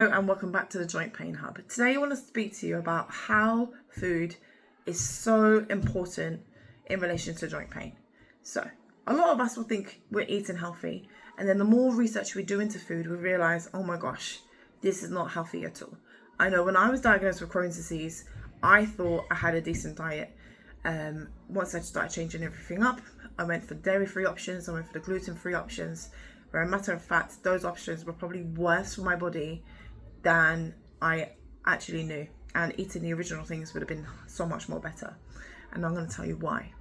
And welcome back to the Joint Pain Hub. Today I want to speak to you about how food is so important in relation to joint pain. So a lot of us will think we're eating healthy, and then the more research we do into food, we realize, oh my gosh, this is not healthy at all. I know when I was diagnosed with Crohn's disease, I thought I had a decent diet. Once I started changing everything up, I went for dairy-free options, I went for the gluten-free options, where a matter of fact, those options were probably worse for my body than I actually knew, and eating the original things would have been so much more better. And I'm going to tell you why.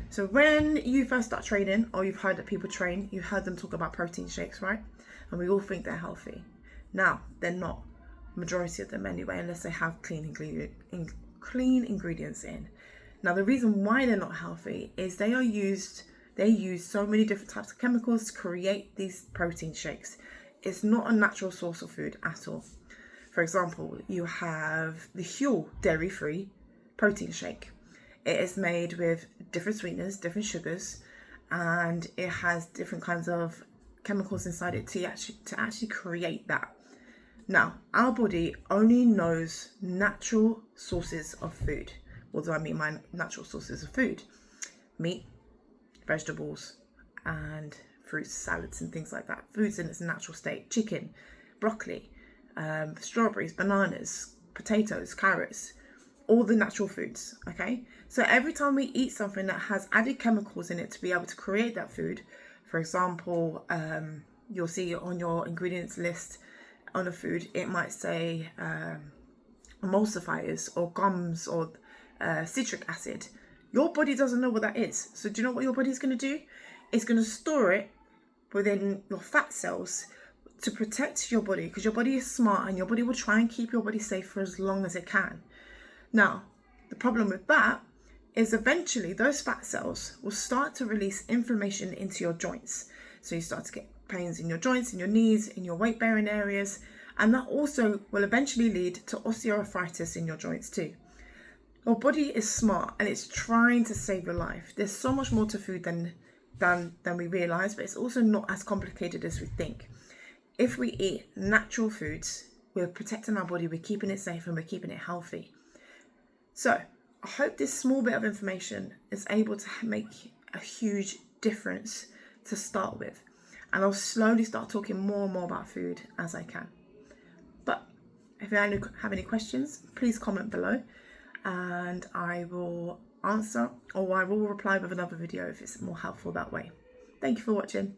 So when you first start training, or you've heard that people train, you've heard them talk about protein shakes, right? And we all think they're healthy. Now, they're not. Majority of them anyway, unless they have clean ingredients in. Now, the reason why they're not healthy is they use so many different types of chemicals to create these protein shakes. It's not a natural source of food at all. For example, you have the Huel dairy-free protein shake. It is made with different sweeteners, different sugars, and it has different kinds of chemicals inside it to actually create that. Now, our body only knows natural sources of food. What do I mean by natural sources of food? Meat, vegetables, and fruits, salads, and things like that. Foods in its natural state. Chicken, broccoli, strawberries, bananas, potatoes, carrots, all the natural foods, okay? So every time we eat something that has added chemicals in it to be able to create that food, for example, you'll see on your ingredients list on a food, it might say emulsifiers or gums or citric acid. Your body doesn't know what that is. So do you know what your body's going to do? It's going to store it within your fat cells to protect your body, because your body is smart and your body will try and keep your body safe for as long as it can. Now, the problem with that is eventually those fat cells will start to release inflammation into your joints. So you start to get pains in your joints, in your knees, in your weight bearing areas, and that also will eventually lead to osteoarthritis in your joints too. Your body is smart and it's trying to save your life. There's so much more to food than we realize, but it's also not as complicated as we think. If we eat natural foods, we're protecting our body, we're keeping it safe, and we're keeping it healthy. So I hope this small bit of information is able to make a huge difference to start with, and I'll slowly start talking more and more about food as I can. But if you have any questions, please comment below and I will answer, or I will reply with another video if it's more helpful that way. Thank you for watching.